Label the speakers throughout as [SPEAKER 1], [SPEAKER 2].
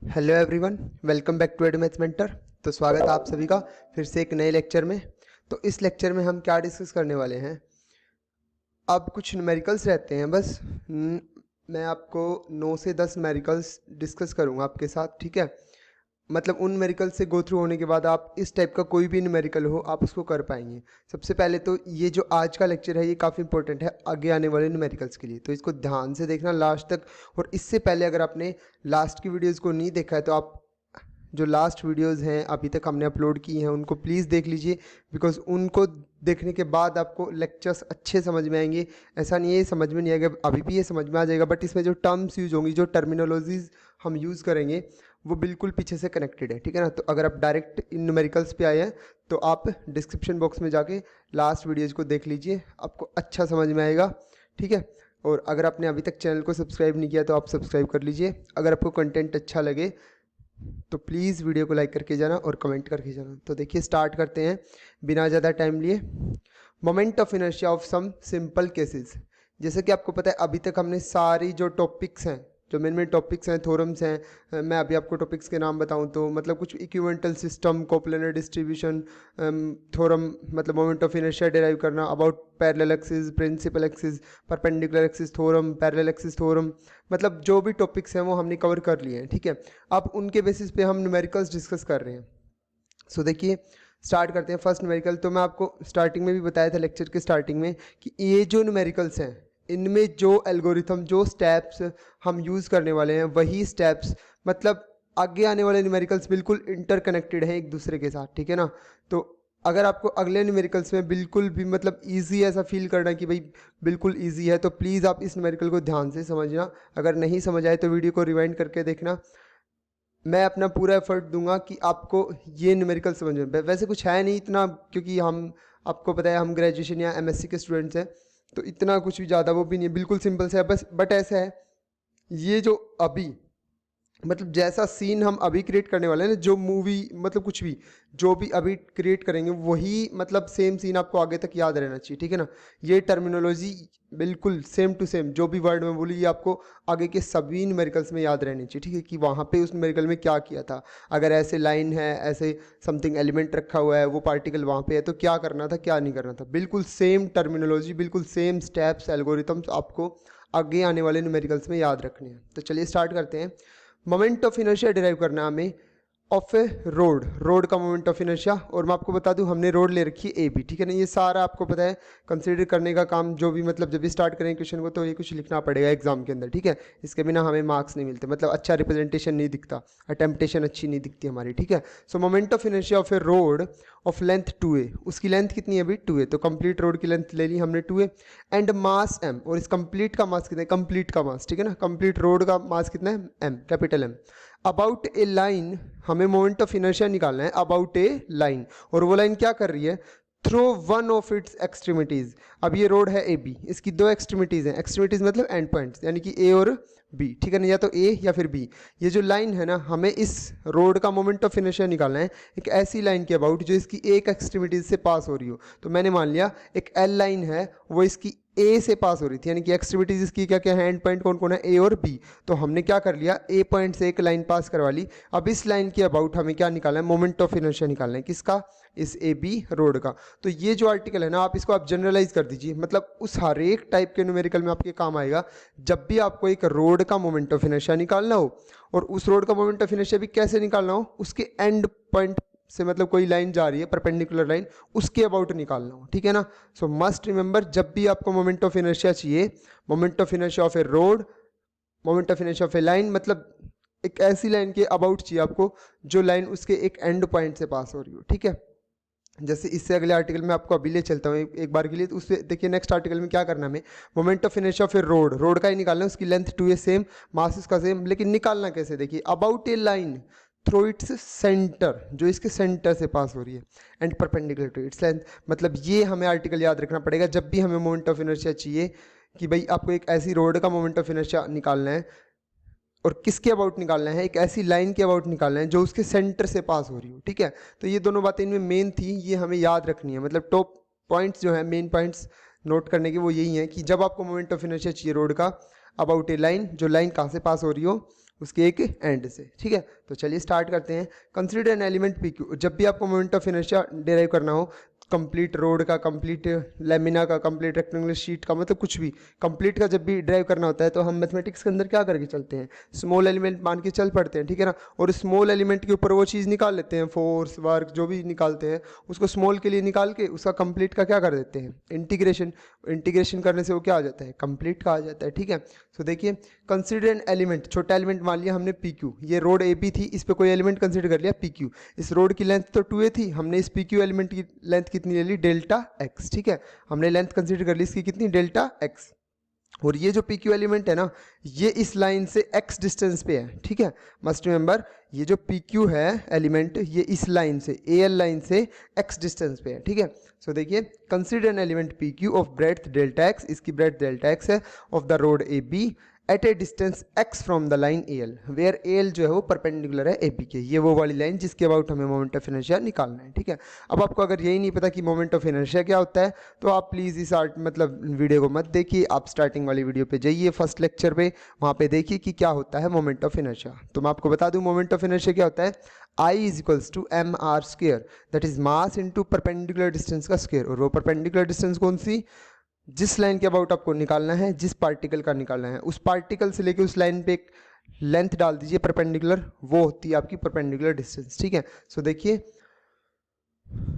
[SPEAKER 1] Hello everyone, welcome back to EdMaths Mentor. तो स्वागत है आप सभी का फिर से एक नए लेक्चर में। तो इस लेक्चर में हम क्या डिस्कस करने वाले हैं। अब कुछ न्यूमेरिकल्स रहते हैं बस। मैं आपको 9 से 10 न्यूमेरिकल्स डिस्कस करूंगा आपके साथ, ठीक है। मतलब उन न्यूमेरिकल से गो थ्रू होने के बाद आप इस टाइप का कोई भी न्यूमेरिकल हो आप उसको कर पाएंगे। सबसे पहले तो ये जो आज का लेक्चर है ये काफ़ी इंपॉर्टेंट है आगे आने वाले न्यूमेरिकल्स के लिए, तो इसको ध्यान से देखना लास्ट तक। और इससे पहले अगर आपने लास्ट की वीडियोज़ को नहीं देखा है तो आप जो लास्ट वीडियोस हैं अभी तक हमने अपलोड की हैं उनको प्लीज़ देख लीजिए, बिकॉज उनको देखने के बाद आपको लेक्चर्स अच्छे समझ में आएंगे। ऐसा नहीं है समझ में नहीं आएगा, अभी भी ये समझ में आ जाएगा, बट इसमें जो टर्म्स यूज होंगी, जो टर्मिनोलॉजीज हम यूज़ करेंगे वो बिल्कुल पीछे से कनेक्टेड है, ठीक है ना। तो अगर आप डायरेक्ट इन न्यूमेरिकल्स पे आए हैं तो आप डिस्क्रिप्शन बॉक्स में जाके लास्ट वीडियोज़ को देख लीजिए, आपको अच्छा समझ में आएगा, ठीक है। और अगर आपने अभी तक चैनल को सब्सक्राइब नहीं किया तो आप सब्सक्राइब कर लीजिए। अगर आपको कंटेंट अच्छा लगे तो प्लीज़ वीडियो को लाइक करके जाना और कमेंट करके जाना। तो देखिए स्टार्ट करते हैं बिना ज़्यादा टाइम लिए। Moment of inertia of some simple cases. जैसे कि आपको पता है अभी तक हमने सारी जो टॉपिक्स हैं, जो मेन मेन टॉपिक्स हैं, थ्योरम्स हैं, मैं अभी आपको टॉपिक्स के नाम बताऊं तो मतलब कुछ equivalent system, coplanar distribution, theorem मतलब मोमेंट ऑफ इनर्शिया डिराइव करना, about parallel axis, principal axis, perpendicular axis theorem, parallel axis theorem, मतलब जो भी टॉपिक्स हैं वो हमने कवर कर लिए हैं, ठीक है। अब उनके बेसिस पे हम न्यूमेरिकल्स डिस्कस कर रहे हैं। सो देखिए स्टार्ट करते हैं फर्स्ट न्यूमेरिकल। तो मैं आपको स्टार्टिंग में भी बताया था लेक्चर के स्टार्टिंग में कि ये जो न्यूमेरिकल्स हैं इनमें जो एल्गोरिथम, जो स्टेप्स हम यूज़ करने वाले हैं वही स्टेप्स मतलब आगे आने वाले न्यूमेरिकल्स बिल्कुल इंटरकनेक्टेड हैं एक दूसरे के साथ, ठीक है ना। तो अगर आपको अगले न्यूमेरिकल्स में बिल्कुल भी मतलब इजी ऐसा फील करना कि भाई बिल्कुल इजी है तो प्लीज़ आप इस न्यूमेरिकल को ध्यान से समझना। अगर नहीं समझ आए तो वीडियो को रिवाइंड करके देखना। मैं अपना पूरा एफर्ट दूंगा कि आपको ये न्यूमेरिकल समझ में। वैसे कुछ है नहीं इतना, क्योंकि हम आपको पता है हम ग्रेजुएशन या एमएससी के स्टूडेंट्स हैं, तो इतना कुछ भी ज़्यादा वो भी नहीं है, बिल्कुल सिंपल सा है बस। बट ऐसा है ये जो अभी मतलब जैसा सीन हम अभी क्रिएट करने वाले हैं ना, जो मूवी मतलब कुछ भी जो भी अभी क्रिएट करेंगे वही मतलब सेम सीन आपको आगे तक याद रहना चाहिए, ठीक है ना। ये टर्मिनोलॉजी बिल्कुल सेम टू सेम जो भी वर्ड में बोली ये आपको आगे के सभी न्यूमेरिकल्स में याद रहनी चाहिए, ठीक है, कि वहाँ पे उस न्यूमेरिकल में क्या किया था। अगर ऐसे लाइन है, ऐसे समथिंग एलिमेंट रखा हुआ है, वो पार्टिकल वहाँ पे है तो क्या करना था क्या नहीं करना था, बिल्कुल सेम टर्मिनोलॉजी, बिल्कुल सेम स्टेप्स, एल्गोरिथम्स आपको आगे आने वाले न्यूमेरिकल्स में याद रखने हैं। तो चलिए स्टार्ट करते हैं। मोमेंट ऑफ इनर्शिया डिराइव करना है हमें ऑफ ए रोड, रोड का मोमेंट ऑफ इनर्शिया। और मैं आपको बता दूं हमने रोड ले रखी है ए बी, ठीक है ना। ये सारा आपको पता है कंसीडर करने का काम जो भी मतलब जब भी स्टार्ट करें क्वेश्चन को तो ये कुछ लिखना पड़ेगा एग्जाम के अंदर, ठीक है। इसके बिना हमें मार्क्स नहीं मिलते, मतलब अच्छा रिप्रेजेंटेशन नहीं दिखता, अटेम्पटेशन अच्छी नहीं दिखती हमारी, ठीक है। सो moment of inertia of A road of length 2a, उसकी लेंथ कितनी है अभी 2a, तो कंप्लीट रोड की लेंथ ले ली हमने 2a एंड मास m, और इस कंप्लीट का मास कितना है, कंप्लीट का मास, ठीक है ना, कंप्लीट रोड का मास कितना है m, capital M। About a line, हमें मोमेंट ऑफ इनर्शिया निकालना है अबाउट ए लाइन, और वो लाइन क्या कर रही है, through one of its extremities. अब ये रोड है ए बी, इसकी दो एक्सट्रीमिटीज हैं, एक्सट्रीमिटीज मतलब एंड पॉइंट्स, यानी कि ए और बी, ठीक है ना, या तो ए या फिर बी। ये जो लाइन है ना, हमें इस रोड का मोमेंट ऑफ इनर्शिया निकालना है एक ऐसी लाइन के अबाउट जो इसकी एक एक्सट्रीमिटीज से पास हो रही हो। तो मैंने मान लिया एक एल लाइन है वो इसकी ए से पास हो रही थी, यानी कि एक्सट्रीमिटीज इसकी क्या क्या है, एंड पॉइंट कौन कौन है, ए और बी। तो हमने क्या कर लिया, ए पॉइंट से एक लाइन पास करवा ली। अब इस लाइन के अबाउट हमें क्या निकालना है, मोमेंट ऑफ इनर्शिया निकालना है, किसका, इस ए बी रोड का। तो ये जो आर्टिकल है ना आप इसको आप जनरलाइज कर दीजिए, मतलब उस हर एक टाइप के न्यूमेरिकल में आपके काम आएगा जब भी आपको एक रोड का मोमेंट ऑफ इनर्शिया निकालना हो। और उस रोड का मोमेंट ऑफ इनर्शिया भी कैसे निकालना हो, उसके एंड पॉइंट से, मतलब कोई लाइन जा रही है परपेंडिकुलर लाइन, उसके अबाउट निकालना हो, ठीक है ना। सो मस्ट रिमेंबर जब भी आपको मोमेंट ऑफ इनर्शिया चाहिए, moment of inertia of A road, moment of inertia of A line, मतलब एक ऐसी लाइन के अबाउट चाहिए आपको जो लाइन उसके एक एंड पॉइंट से पास हो रही हो, ठीक है। जैसे इससे अगले आर्टिकल में आपको अभी ले चलता हूँ एक बार के लिए, तो उससे देखिए नेक्स्ट आर्टिकल में क्या करना है हमें, moment of inertia of A road, road का ही निकालना है, उसकी लेंथ 2a सेम, मास उसका सेम, लेकिन निकालना कैसे, देखिए about a line through its centre, जो इसके सेंटर से पास हो रही है, and perpendicular to its length. मतलब ये हमें आर्टिकल याद रखना पड़ेगा जब भी हमें मोमेंट ऑफ इनर्शिया चाहिए कि भाई आपको एक ऐसी रोड का मोमेंट ऑफ इनर्शिया निकालना है, और किसके अबाउट निकालना है, एक ऐसी लाइन के अबाउट निकालना है जो उसके सेंटर से पास हो रही हो, ठीक है। तो ये दोनों बातें इनमें मेन थी, ये हमें याद रखनी है, मतलब टॉप पॉइंट्स जो है, मेन पॉइंट्स नोट करने के वो यही हैं कि जब आपको मोमेंट ऑफ इनर्शिया चाहिए रोड का अबाउट ए लाइन, जो लाइन कहाँ से पास हो रही हो उसके एक एंड से, ठीक है। तो चलिए स्टार्ट करते हैं। Consider N element P Q. जब भी आपको मोमेंट ऑफ इनर्शिया डिराइव करना हो, कंप्लीट रोड का, कंप्लीट लेमिना का, कंप्लीट रेक्टेंगुलर शीट का, मतलब कुछ भी कंप्लीट का जब भी ड्राइव करना होता है तो हम मैथमेटिक्स के अंदर क्या करके चलते हैं, स्मॉल एलिमेंट मान के चल पड़ते हैं, ठीक है ना। और स्मॉल एलिमेंट के ऊपर वो चीज़ निकाल लेते हैं, फोर्स वर्क जो भी निकालते हैं उसको स्मॉल के लिए निकाल के उसका कंप्लीट का क्या कर देते हैं, इंटीग्रेशन। इंटीग्रेशन करने से वो क्या आ जाता है, कंप्लीट का आ जाता है, ठीक है। तो देखिए कंसिडर एन एलिमेंट, छोटा एलिमेंट मान लिया हमने पी क्यू, ये रोड ए बी थी, इस पर कोई एलिमेंट कंसिडर कर लिया पी क्यू। इस रोड की लेंथ तो 2a थी, हमने इस पी क्यू एलिमेंट की लेंथ कितनी ले ली, डेल्टा एक्स, ठीक है। हमने लेंथ कंसिडर कर ली इसकी कितनी, डेल्टा एक्स। और ये जो पी क्यू एलिमेंट है ना, ये इस लाइन से x डिस्टेंस पे है, ठीक है। मस्ट रिमेंबर ये जो पी क्यू है एलिमेंट, ये इस लाइन से, ए एल लाइन से x डिस्टेंस पे है, ठीक है। सो देखिए consider an element P Q of breadth delta x, इसकी ब्रेड्थ डेल्टा एक्स है, of the rod A B at a distance x from the line A L, where A L जो है वो परपेंडिकुलर है A B के। ये वो वाली लाइन जिसके अबाउट हमें मोमेंट ऑफ इनर्शिया निकालना है, ठीक है। अब आपको अगर यही नहीं पता कि मोमेंट ऑफ इनर्शिया क्या होता है तो आप प्लीज़ इस मतलब वीडियो को मत देखिए, आप स्टार्टिंग वाली वीडियो पे जाइए, फर्स्ट लेक्चर पे, वहाँ पे देखिए कि क्या होता है मोमेंट ऑफ इनर्शिया। तो मैं आपको बता दूँ मोमेंट ऑफ इनर्शिया क्या होता है, I is equals to M R square, that is mass into perpendicular distance का स्क्वेयर। और वो परपेंडिकुलर डिस्टेंस कौन सी, जिस लाइन के अबाउट आपको निकालना है, जिस पार्टिकल का निकालना है, उस पार्टिकल से लेके उस लाइन पे एक लेंथ डाल दीजिए परपेंडिकुलर, वो होती है आपकी परपेंडिकुलर डिस्टेंस, ठीक है। सो देखिए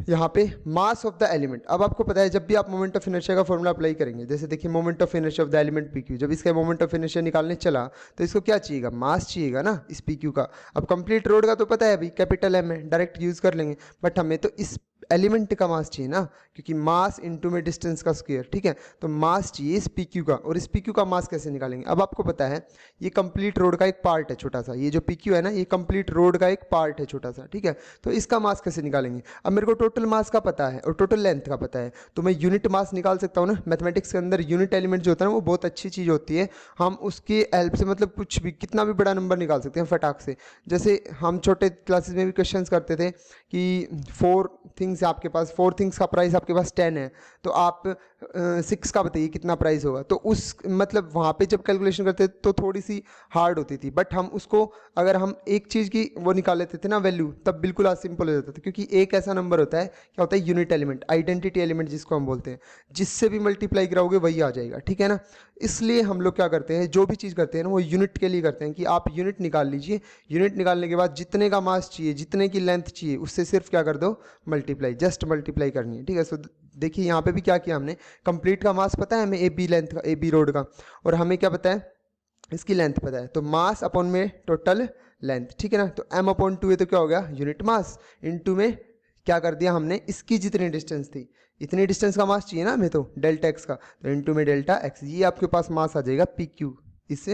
[SPEAKER 1] यहाँ पे मास ऑफ द एलिमेंट, अब आपको पता है जब भी आप मोमेंट ऑफ इनर्शिया का फॉर्मूला अप्लाई करेंगे, जैसे देखिए moment of inertia of the element P Q, जब इसका मोमेंट ऑफ इनर्शिया निकालने चला तो इसको क्या चाहिएगा, मास चाहिएगा ना इस पी क्यू का। अब कंप्लीट रोड का तो पता है अभी कैपिटल एम है, डायरेक्ट यूज कर लेंगे, बट हमें तो इस एलिमेंट का मास चाहिए ना, क्योंकि मास इनटू में डिस्टेंस का स्क्वायर, ठीक है। तो मास चाहिए इस पी क्यू का, और इस पी क्यू का मास कैसे निकालेंगे, अब आपको पता है ये कंप्लीट रोड का एक पार्ट है छोटा सा, ये जो पी क्यू है ना ये कंप्लीट रोड का एक पार्ट है छोटा सा, ठीक है। तो इसका मास कैसे निकालेंगे, अब मेरे को टोटल मास का पता है और टोटल लेंथ का पता है, तो मैं यूनिट मास निकाल सकता हूँ ना। मैथमेटिक्स के अंदर यूनिट एलिमेंट जो होता है ना वो बहुत अच्छी चीज़ होती है, हम उसकी हेल्प से मतलब कुछ भी, कितना भी बड़ा नंबर निकाल सकते हैं फटाक से। जैसे हम छोटे क्लासेस में भी क्वेश्चंस करते थे कि 4 थिंग्स आपके पास, 4 थिंग्स का प्राइस आपके पास 10 है, तो आप 6 का बताइए कितना प्राइस होगा। तो उस मतलब वहाँ पे जब कैलकुलेशन करते थे तो थोड़ी सी हार्ड होती थी, बट हम उसको अगर हम एक चीज़ की वो निकाल लेते थे ना वैल्यू, तब बिल्कुल आज सिंपल हो जाता था, क्योंकि एक ऐसा नंबर होता है, क्या होता है, यूनिट एलिमेंट, आइडेंटिटी एलिमेंट जिसको हम बोलते हैं, जिससे भी मल्टीप्लाई कराओगे वही आ जाएगा, ठीक है ना। इसलिए हम लोग क्या करते हैं, जो भी चीज़ करते हैं ना वो यूनिट के लिए करते हैं, कि आप यूनिट निकाल लीजिए, यूनिट निकालने के बाद जितने का मास चाहिए, जितने की लेंथ चाहिए, उससे सिर्फ क्या कर दो, मल्टीप्लाई, जस्ट मल्टीप्लाई करनी है, ठीक है। सो देखिए यहाँ पे भी क्या किया हमने, कंप्लीट का मास पता है हमें ए बी लेंथ का, ए बी रोड का, और हमें क्या पता है, इसकी लेंथ पता है, तो मास अपॉन में टोटल लेंथ, ठीक है ना। तो m अपॉन 2 है तो क्या हो गया, यूनिट मास, इनटू में क्या कर दिया हमने, इसकी जितनी डिस्टेंस थी, इतनी डिस्टेंस का मास चाहिए ना हमें, तो डेल्टा एक्स का, तो इनटू में डेल्टा एक्स, ये आपके पास मास आ जाएगा पी क्यू इस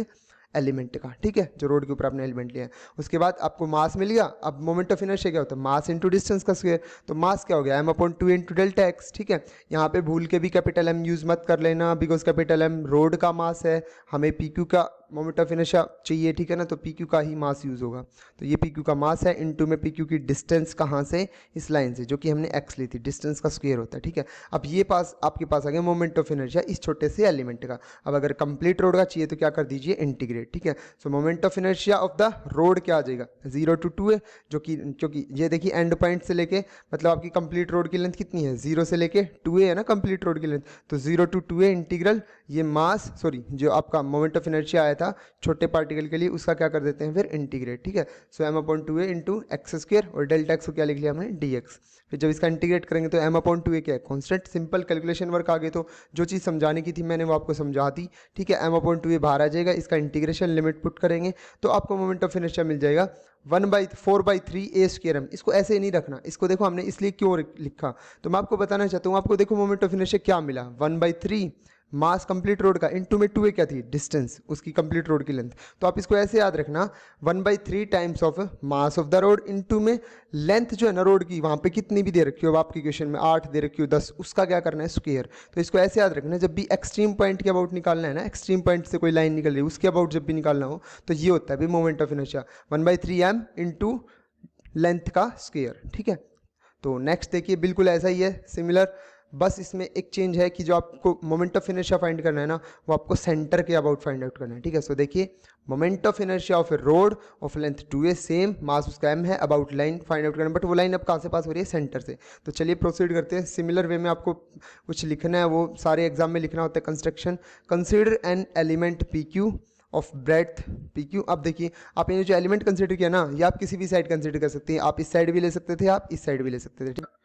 [SPEAKER 1] एलिमेंट का, ठीक है, जो रोड के ऊपर आपने एलिमेंट लिया है। उसके बाद आपको मास मिल गया। अब मोमेंट ऑफ इनर्शिया क्या होता है, मास इंटू डिस्टेंस का स्क्वायर, तो मास क्या हो गया, m upon 2 into delta x, ठीक है। यहाँ पे भूल के भी कैपिटल M यूज मत कर लेना, बिकॉज कैपिटल M रोड का मास है, हमें पी क्यू का मोमेंट ऑफ इनर्शिया चाहिए, ठीक है ना, तो पी क्यू का ही मास यूज होगा। तो ये पी क्यू का मास है, इनटू में पी क्यू की डिस्टेंस कहाँ से, इस लाइन से, जो कि हमने x ली थी, डिस्टेंस का स्क्वायर होता है, ठीक है। अब ये पास आपके पास आ गया मोमेंट ऑफ इनर्शिया इस छोटे से एलिमेंट का। अब अगर कंप्लीट रोड का चाहिए तो क्या कर दीजिए, इंटीग्रेट, ठीक है। सो moment of inertia of the road क्या आ जाएगा, 0 to 2 है, जो कि क्योंकि ये देखिए एंड पॉइंट से लेके, मतलब आपकी कंप्लीट रोड की लेंथ कितनी है, 0 से लेके 2a है ना कंप्लीट रोड की लेंथ, तो 0 to 2a इंटीग्रल, ये मास सॉरी जो आपका मोमेंट ऑफ इनर्शिया आया था छोटे पार्टिकल के लिए, उसका क्या कर देते हैं फिर इंटीग्रेट, ठीक है। सो m upon 2a into x square, और डेल्टा एक्स को क्या लिख लिया हमने, dx। फिर जब इसका इंटीग्रेट करेंगे तो m अपॉन 2a क्या है, कॉन्स्टेंट, सिंपल कैलकुलेशन वर्क आगे, तो जो चीज़ समझाने की थी मैंने वो आपको समझा दी, ठीक है। m अपॉन 2a बाहर आ जाएगा, इसका इंटीग्रेशन लिमिट पुट करेंगे तो आपको मोमेंट ऑफ इनर्शिया मिल जाएगा 1/4/3a स्क्वायर m। इसको ऐसे ही नहीं रखना, इसको देखो हमने इसलिए क्यों लिखा, तो मैं आपको बताना चाहता हूँ, आपको देखो मोमेंट ऑफ इनर्शिया क्या मिला, 1/3 मास कंप्लीट रोड का, इनटू में 2a क्या थी, डिस्टेंस, उसकी कंप्लीट रोड की लेंथ। तो आप इसको ऐसे याद रखना, 1/3 times of mass of the road, into में लेंथ जो है ना रोड की, वहाँ पे कितनी भी दे रखी हो, अब आपकी क्वेश्चन में 8 दे रखी हो, 10, उसका क्या करना है, स्क्वायर। तो इसको ऐसे याद रखना, जब भी एक्सट्रीम पॉइंट के अबाउट निकालना है ना, एक्सट्रीम पॉइंट से कोई लाइन निकल रही है उसके अबाउट जब भी निकालना हो, तो ये होता है भाई moment of inertia, 1/3m into length का स्क्वायर, ठीक है। तो नेक्स्ट देखिए बिल्कुल ऐसा ही है, सिमिलर बस इसमें एक चेंज है कि जो आपको मोमेंट ऑफ इनर्शिया फाइंड करना है ना, वो आपको सेंटर के अबाउट फाइंड आउट करना है, ठीक है। सो देखिए, moment of inertia of A road of length 2a, same mass उसका m है, अबाउट लाइन फाइंड आउट करना है, बट वो लाइन अब कहाँ से पास हो रही है, सेंटर से। तो चलिए प्रोसीड करते हैं। सिमिलर वे में आपको कुछ लिखना है, वो सारे एग्जाम में लिखना होता है। Construction, consider an element PQ of breadth PQ। अब देखिए, आप ये जो एलिमेंट कंसिडर किया ना, ये आप किसी भी साइड कंसिडर कर सकते हैं, आप इस साइड भी ले सकते थे, आप इस साइड भी ले सकते थे, ठीक है।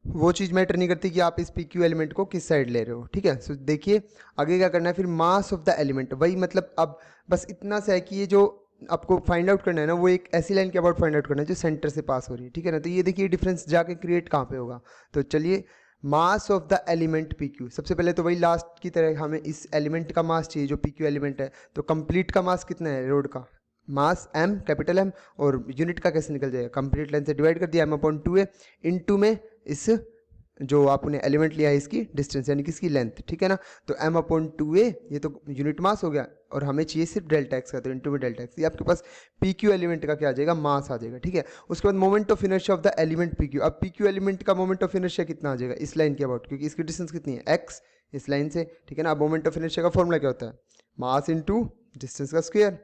[SPEAKER 1] वो चीज़ मैटर नहीं करती कि आप इस PQ एलिमेंट को किस साइड ले रहे हो, ठीक है। सो देखिए आगे क्या करना है, फिर मास ऑफ द एलिमेंट, वही मतलब अब बस इतना सा है कि ये जो आपको फाइंड आउट करना है ना, वो एक ऐसी लाइन के अबाउट फाइंड आउट करना है जो सेंटर से पास हो रही है, ठीक है ना। तो ये देखिए डिफरेंस जाके क्रिएट कहाँ पे होगा। तो चलिए, mass of the element PQ, सबसे पहले तो वही लास्ट की तरह हमें इस एलिमेंट का मास चाहिए जो PQ एलिमेंट है। तो कंप्लीट का मास कितना है रोड का, मास M, कैपिटल M, और यूनिट का कैसे निकल जाएगा, कंप्लीट लेंथ से डिवाइड कर दिया m/2a, इनटू में इस जो आपने एलिमेंट लिया है इसकी डिस्टेंस यानी कि इसकी लेंथ, ठीक है ना। तो m/2a ये तो यूनिट मास हो गया, और हमें चाहिए सिर्फ डेल्टा एक्स का, तो इनटू में डेल्टा एक्स, ये आपके पास PQ एलिमेंट का क्या आ जाएगा, मास आ जाएगा, ठीक है। उसके बाद moment of inertia of the element PQ। अब PQ एलिमेंट का मोमेंट ऑफ इनर्शिया कितना आ जाएगा इस लाइन के अबाउट, क्योंकि इसकी डिस्टेंस कितनी है x इस लाइन से, ठीक है ना। अब मोमेंट ऑफ इनर्शिया का फॉर्मूला क्या होता है, मास इंटू डिस्टेंस का square,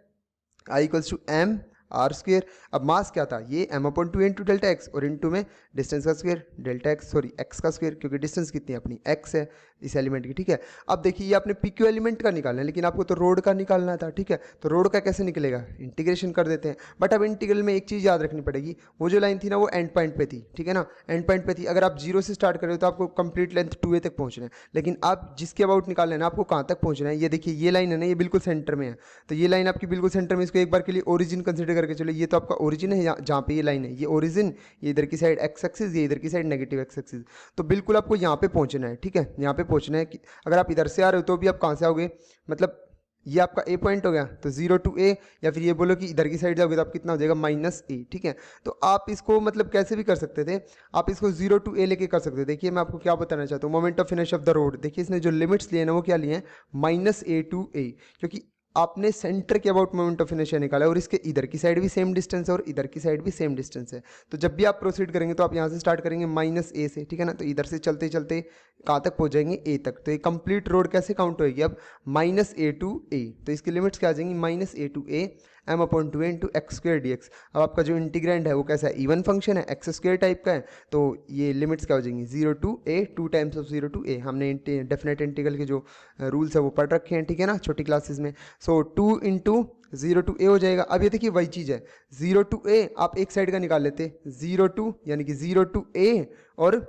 [SPEAKER 1] I equals to m R square. अब मास क्या था, ये m/2 इंटू डेल्टा एक्स, और इंटू में डिस्टेंस का square, delta x sorry x का स्क्वेयर, क्योंकि डिस्टेंस कितनी है अपनी x है इस एलिमेंट की, ठीक है। अब देखिए ये आपने PQ एलिमेंट का निकालना है, लेकिन आपको तो रोड का निकालना था, ठीक है। तो रोड का कैसे निकलेगा, इंटीग्रेशन कर देते हैं। बट अब इंटीग्रल में एक चीज़ याद रखनी पड़ेगी, वो जो लाइन थी ना वो एंड पॉइंट पे थी, ठीक है ना, एंड पॉइंट पे थी। अगर आप 0 से स्टार्ट कर रहे हो तो आपको कंप्लीट लेंथ 2a तक पहुंचना है, लेकिन आप जिसके अबाउट निकालना है ना आपको कहाँ तक पहुंचना है, ये देखिए ये लाइन है ना, ये बिल्कुल सेंटर में है। तो ये लाइन आपकी बिल्कुल सेंटर में, इसको एक बार के लिए ओरिजिन कंसिडर करके चलो, ये तो आपका ओरिजिन है जहाँ पे ये लाइन है, ये ओरिजिन, ये इधर की साइड एक्स एक्सिस, ये इधर की साइड नेगेटिव एक्स एक्सिस। तो बिल्कुल आपको यहाँ पे पहुंचना है, ठीक है, यहाँ पे पहुंचना है। कि अगर आप इधर से आ रहे हो तो भी आप कहाँ से आओगे, मतलब ये आपका A पॉइंट हो गया, तो 0 to a, या फिर ये बोलो कि इधर की साइड जाओगे तो आप कितना हो जाएगा -a, ठीक है। तो आप इसको मतलब कैसे भी कर सकते थे, आप इसको 0 to a लेके कर सकते थे। देखिए मैं आपको क्या बताना चाहता हूँ, moment of inertia of the road, देखिए इसने जो लिमिट्स लिए ना वो क्या लिए हैं, -a to a, क्योंकि आपने सेंटर के अबाउट मोमेंट ऑफ इनर्शिया निकाला है, और इसके इधर की साइड भी सेम डिस्टेंस है और इधर की साइड भी सेम डिस्टेंस है। तो जब भी आप प्रोसीड करेंगे तो आप यहाँ से स्टार्ट करेंगे -a से, ठीक है ना। तो इधर से चलते चलते कहाँ तक पहुँच जाएंगे, a तक। तो ये कंप्लीट रोड कैसे काउंट होएगी अब, -a to a, तो इसकी लिमिट्स क्या आ जाएंगी, -a to a m/2a into x square dx। अब आपका जो इंटीग्रेंड है वो कैसा है, इवन फंक्शन है, एक्स स्क्र टाइप का है, तो ये लिमिट्स क्या हो जाएंगी, 0 to a, 2 times of 0 to a। हमने डेफिनेट इंटीग्रल के जो रूल्स है वो पढ़ रखे हैं, ठीक है ना, छोटी क्लासेस में। सो 2 इंटू 0 to a हो जाएगा। अब ये देखिए वही चीज़ है, 0 to a आप एक साइड का निकाल लेते, 0 to यानी कि 0 to a और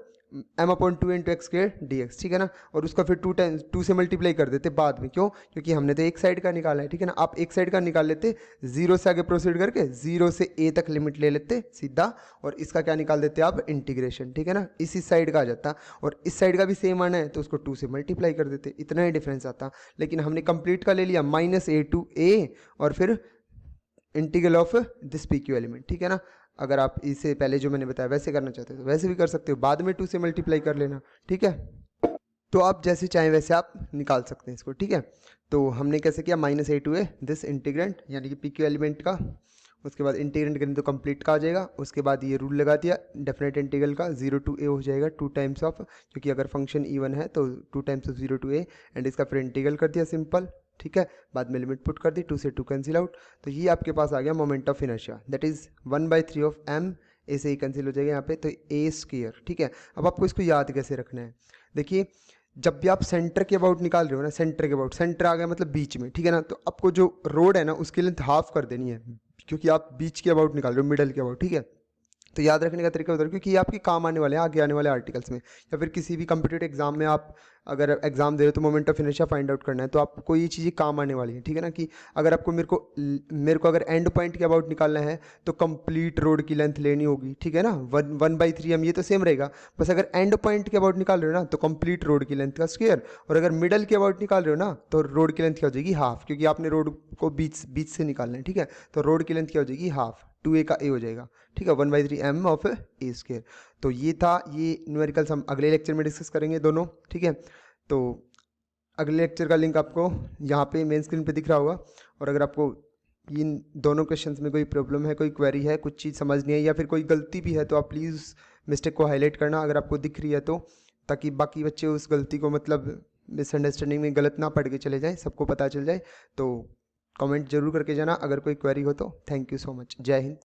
[SPEAKER 1] m/2 into x square dx, ठीक है ना, और उसका फिर 2 से मल्टीप्लाई कर देते बाद में, क्यों, क्योंकि हमने तो एक साइड का निकाला है, ठीक है ना। आप एक साइड का निकाल लेते, 0 से आगे प्रोसीड करके 0 से a तक लिमिट ले लेते सीधा, और इसका क्या निकाल देते आप, इंटीग्रेशन, ठीक है ना, इसी साइड का आ जाता, और इस साइड का भी सेम आना है तो उसको 2 से मल्टीप्लाई कर देते, इतना ही डिफरेंस आता। लेकिन हमने कंप्लीट का ले लिया -a to a, और फिर integral of this PQ element, ठीक है ना। अगर आप इसे पहले जो मैंने बताया वैसे करना चाहते हो तो वैसे भी कर सकते हो, बाद में 2 से मल्टीप्लाई कर लेना, ठीक है। तो आप जैसे चाहें वैसे आप निकाल सकते हैं इसको, ठीक है। तो हमने कैसे किया, -a to a this integrant यानी कि PQ एलिमेंट का, उसके बाद इंटीग्रेंट करें तो कंप्लीट का आ जाएगा, उसके बाद ये रूल लगा दिया डेफिनेट इंटीग्रल का, 0 to a हो जाएगा 2 टाइम्स ऑफ, क्योंकि अगर फंक्शन इवन है तो 2 times of 0 to a, and इसका फिर इंटीग्रल कर दिया सिंपल, ठीक है। बाद में लिमिट पुट कर दी, 2 से 2 कैंसिल आउट, तो ये आपके पास आ गया moment of inertia, that is 1/3 of m, ऐसे ही कैंसिल हो जाएगा यहाँ पे, तो a स्क्वायर, ठीक है। अब आपको इसको याद कैसे रखना है, देखिए जब भी आप सेंटर के अबाउट निकाल रहे हो ना, सेंटर के अबाउट, सेंटर आ गया मतलब बीच में, ठीक है ना, तो आपको जो रोड है ना उसकी लेंथ हाफ कर देनी है, क्योंकि आप बीच के अबाउट निकाल रहे हो, मिडल के अबाउट, ठीक है। तो याद रखने का तरीका बता रहा हूँ, क्योंकि ये आपके काम आने वाले हैं आगे आने वाले आर्टिकल्स में, या फिर किसी भी कम्पिटिटिव एग्जाम में आप अगर एग्जाम दे रहे हो तो moment of inertia find out करना है, तो आपको ये चीज़ें काम आने वाली हैं, ठीक है ना। कि अगर आपको मेरे को अगर एंड पॉइंट के अबाउट निकालना है तो कंप्लीट रोड की लेंथ लेनी होगी, ठीक है ना, 1/3 m, ये तो सेम रहेगा, बस अगर एंड पॉइंट के अबाउट निकाल रहे हो ना तो कंप्लीट रोड की लेंथ का स्क्वायर, और अगर मिडल के अबाउट निकाल रहे हो ना तो रोड की लेंथ क्या हो जाएगी, हाफ, क्योंकि आपने रोड को बीच से निकालना है, ठीक है। तो रोड की लेंथ क्या हो जाएगी, हाफ, 2a का a हो जाएगा, ठीक है, 1/3 m ऑफ a स्क्वायर। तो ये था, ये न्यूमेरिकल्स हम अगले लेक्चर में डिस्कस करेंगे दोनों, ठीक है। तो अगले लेक्चर का लिंक आपको यहाँ पे मेन स्क्रीन पे दिख रहा होगा, और अगर आपको इन दोनों क्वेश्चंस में कोई प्रॉब्लम है, कोई क्वेरी है, कुछ चीज़ समझ नहीं है, या फिर कोई गलती भी है, तो आप प्लीज़ मिस्टेक को हाईलाइट करना, अगर आपको दिख रही है तो ताकि बाकी बच्चे उस गलती को मतलब मिसअंडरस्टैंडिंग में गलत ना पढ़ के चले जाएं, सबको पता चल जाए। तो कमेंट जरूर करके जाना अगर कोई क्वेरी हो तो। Thank you so much. जय हिंद।